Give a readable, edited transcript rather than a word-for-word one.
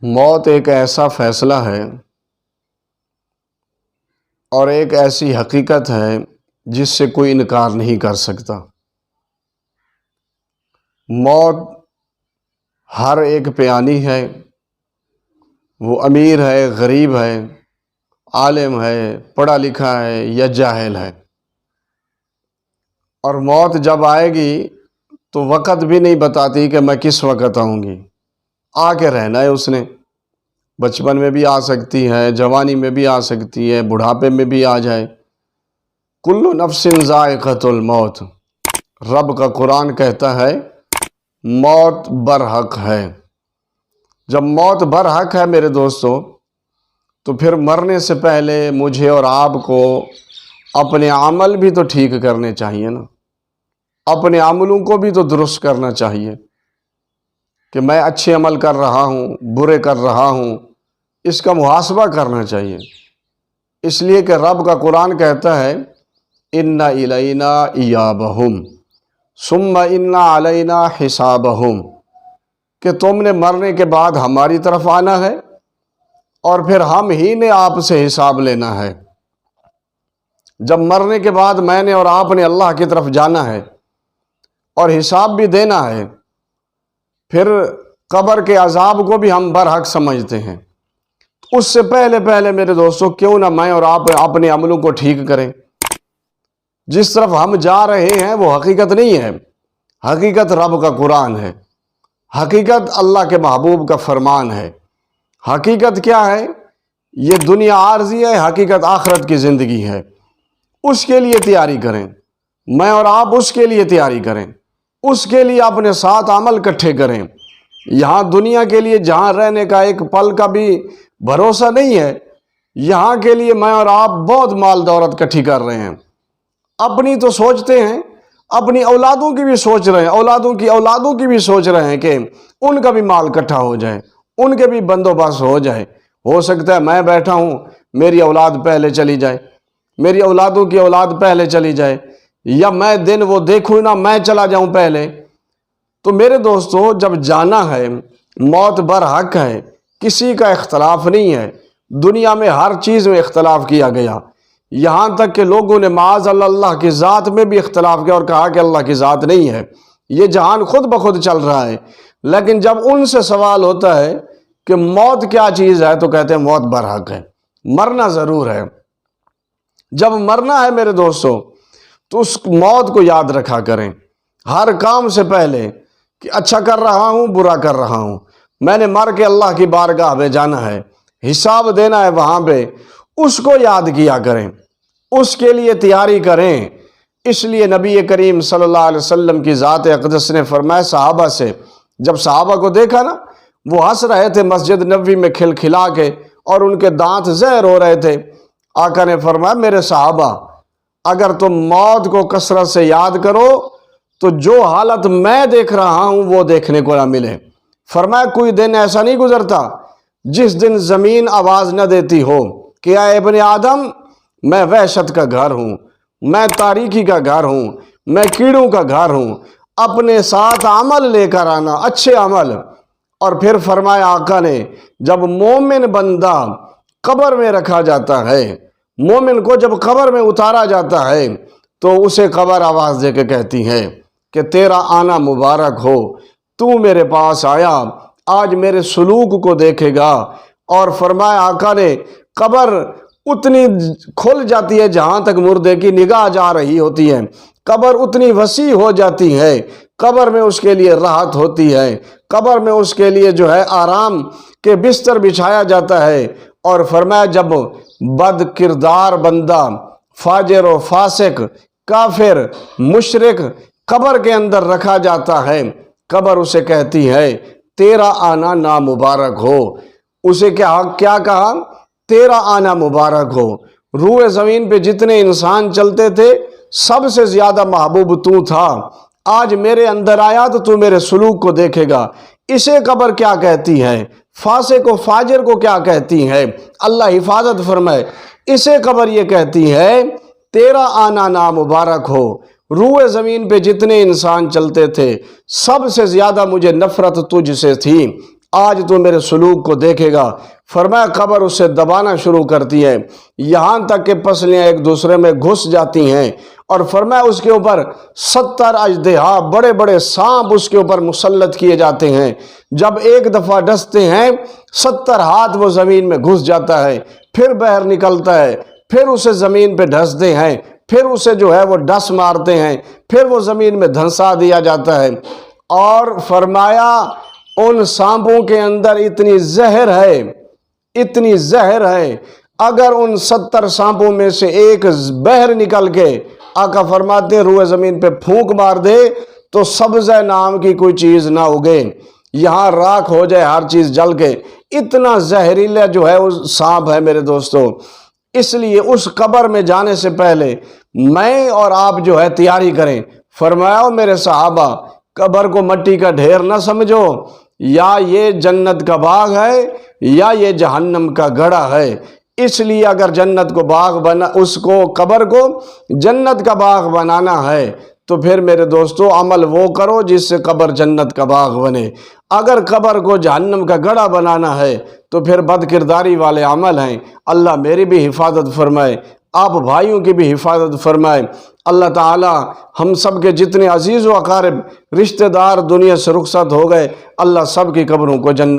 موت ایک ایسا فیصلہ ہے اور ایک ایسی حقیقت ہے جس سے کوئی انکار نہیں کر سکتا۔ موت ہر ایک پہ آنی ہے، وہ امیر ہے، غریب ہے، عالم ہے، پڑھا لکھا ہے یا جاہل ہے۔ اور موت جب آئے گی تو وقت بھی نہیں بتاتی کہ میں کس وقت آؤں گی۔ آ کے رہنا ہے اس نے، بچپن میں بھی آ سکتی ہے، جوانی میں بھی آ سکتی ہے، بڑھاپے میں بھی آ جائے۔ کل نفس ذائقۃ الموت، رب کا قرآن کہتا ہے موت برحق ہے۔ جب موت برحق ہے میرے دوستو، تو پھر مرنے سے پہلے مجھے اور آپ کو اپنے عمل بھی تو ٹھیک کرنے چاہیے نا، اپنے عملوں کو بھی تو درست کرنا چاہیے کہ میں اچھے عمل کر رہا ہوں، برے کر رہا ہوں، اس کا محاسبہ کرنا چاہیے۔ اس لیے کہ رب کا قرآن کہتا ہے اِنَّ إِلَيْنَا إِيَابَهُمْ ثُمَّ إِنَّ عَلَيْنَا حِسَابَهُمْ، کہ تم نے مرنے کے بعد ہماری طرف آنا ہے اور پھر ہم ہی نے آپ سے حساب لینا ہے۔ جب مرنے کے بعد میں نے اور آپ نے اللہ کی طرف جانا ہے اور حساب بھی دینا ہے، پھر قبر کے عذاب کو بھی ہم برحق سمجھتے ہیں۔ اس سے پہلے میرے دوستو کیوں نہ میں اور آپ اپنے عملوں کو ٹھیک کریں۔ جس طرف ہم جا رہے ہیں وہ حقیقت نہیں ہے، حقیقت رب کا قرآن ہے، حقیقت اللہ کے محبوب کا فرمان ہے۔ حقیقت کیا ہے؟ یہ دنیا عارضی ہے، حقیقت آخرت کی زندگی ہے۔ اس کے لیے تیاری کریں، میں اور آپ اس کے لیے تیاری کریں، اس کے لیے اپنے ساتھ عمل اکٹھے کریں۔ یہاں دنیا کے لیے جہاں رہنے کا ایک پل کا بھی بھروسہ نہیں ہے، یہاں کے لیے میں اور آپ بہت مال دولت اکٹھی کر رہے ہیں، اپنی تو سوچتے ہیں، اپنی اولادوں کی بھی سوچ رہے ہیں، اولادوں کی بھی سوچ رہے ہیں کہ ان کا بھی مال اکٹھا ہو جائے، ان کے بھی بندوبست ہو جائے۔ ہو سکتا ہے میں بیٹھا ہوں، میری اولاد پہلے چلی جائے، میری اولادوں کی اولاد پہلے چلی جائے، یا میں دن وہ دیکھوں نہ میں چلا جاؤں پہلے۔ تو میرے دوستو جب جانا ہے، موت برحق ہے، کسی کا اختلاف نہیں ہے۔ دنیا میں ہر چیز میں اختلاف کیا گیا، یہاں تک کہ لوگوں نے معاذ اللہ کی ذات میں بھی اختلاف کیا اور کہا کہ اللہ کی ذات نہیں ہے۔ یہ جہان خود بخود چل رہا ہے، لیکن جب ان سے سوال ہوتا ہے کہ موت کیا چیز ہے تو کہتے ہیں موت برحق ہے، مرنا ضرور ہے۔ جب مرنا ہے میرے دوستو تو اس موت کو یاد رکھا کریں ہر کام سے پہلے کہ اچھا کر رہا ہوں، برا کر رہا ہوں، میں نے مر کے اللہ کی بارگاہ میں جانا ہے، حساب دینا ہے وہاں پہ، اس کو یاد کیا کریں، اس کے لیے تیاری کریں۔ اس لیے نبی کریم صلی اللہ علیہ وسلم کی ذات اقدس نے فرمایا صحابہ سے، جب صحابہ کو دیکھا نا وہ ہنس رہے تھے مسجد نبوی میں کھلکھلا کے اور ان کے دانت زہر ہو رہے تھے، آقا نے فرمایا میرے صحابہ اگر تم موت کو کثرت سے یاد کرو تو جو حالت میں دیکھ رہا ہوں وہ دیکھنے کو نہ ملے۔ فرمایا کوئی دن ایسا نہیں گزرتا جس دن زمین آواز نہ دیتی ہو کہ اے ابن آدم میں وحشت کا گھر ہوں، میں تاریکی کا گھر ہوں، میں کیڑوں کا گھر ہوں، اپنے ساتھ عمل لے کر آنا، اچھے عمل۔ اور پھر فرمایا آقا نے جب مومن بندہ قبر میں رکھا جاتا ہے، مومن کو جب قبر میں اتارا جاتا ہے تو اسے قبر آواز دے کے کہتی ہے کہ تیرا آنا مبارک ہو، تو میرے پاس آیا، آج میرے سلوک کو دیکھے گا۔ اور فرمایا آقا نے قبر اتنی کھل جاتی ہے جہاں تک مردے کی نگاہ جا رہی ہوتی ہے، قبر اتنی وسیع ہو جاتی ہے، قبر میں اس کے لیے راحت ہوتی ہے، قبر میں اس کے لیے جو ہے آرام کے بستر بچھایا جاتا ہے۔ اور فرمایا جب بد کردار بندہ، فاجر و فاسق، کافر، مشرک قبر کے اندر رکھا جاتا ہے، قبر اسے کہتی ہے تیرا آنا نامبارک ہو۔ اسے کیا کہا؟ تیرا آنا مبارک ہو، روئے زمین پہ جتنے انسان چلتے تھے سب سے زیادہ محبوب تو تھا، آج میرے اندر آیا تو تو میرے سلوک کو دیکھے گا۔ اسے قبر کیا کہتی ہے؟ فاسق و فاجر کو کیا کہتی ہے؟ اللہ حفاظت فرمائے۔ اسے قبر یہ کہتی ہے تیرا آنا نامبارک ہو، روئے زمین پہ جتنے انسان چلتے تھے سب سے زیادہ مجھے نفرت تجھ سے تھی، آج تو میرے سلوک کو دیکھے گا۔ فرمایا قبر اسے دبانا شروع کرتی ہے، یہاں تک کہ پسلیاں ایک دوسرے میں گھس جاتی ہیں، اور فرمایا اس کے اوپر 70 اژدہا، بڑے بڑے سانپ اس کے اوپر مسلط کیے جاتے ہیں۔ جب ایک دفعہ ڈستے ہیں 70 ہاتھ وہ زمین میں گھس جاتا ہے، پھر باہر نکلتا ہے، پھر اسے زمین پہ ڈستے ہیں، پھر اسے جو ہے وہ ڈس مارتے ہیں، پھر وہ زمین میں دھنسا دیا جاتا ہے۔ اور فرمایا ان سانپوں کے اندر اتنی زہر ہے، اتنی زہر ہے، اگر ان 70 سانپوں میں سے ایک بہر نکل کے آقا فرماتے ہیں روئے زمین پہ پھونک مار دے تو سبزہ نام کی کوئی چیز نہ اگے، یہاں راکھ ہو جائے ہر چیز جل کے، اتنا زہریلا جو ہے وہ سانپ ہے میرے دوستو۔ اس لیے اس قبر میں جانے سے پہلے میں اور آپ جو ہے تیاری کریں۔ فرمایا میرے صحابہ قبر کو مٹی کا ڈھیر نہ سمجھو، یا یہ جنت کا باغ ہے یا یہ جہنم کا گڑھا ہے۔ اس لیے اگر جنت کو باغ بنا، اس کو قبر کو جنت کا باغ بنانا ہے تو پھر میرے دوستو عمل وہ کرو جس سے قبر جنت کا باغ بنے۔ اگر قبر کو جہنم کا گڑھا بنانا ہے تو پھر بد کرداری والے عمل ہیں۔ اللہ میری بھی حفاظت فرمائے، آپ بھائیوں کی بھی حفاظت فرمائے۔ اللہ تعالی ہم سب کے جتنے عزیز و اقارب رشتہ دار دنیا سے رخصت ہو گئے، اللہ سب کی قبروں کو جنت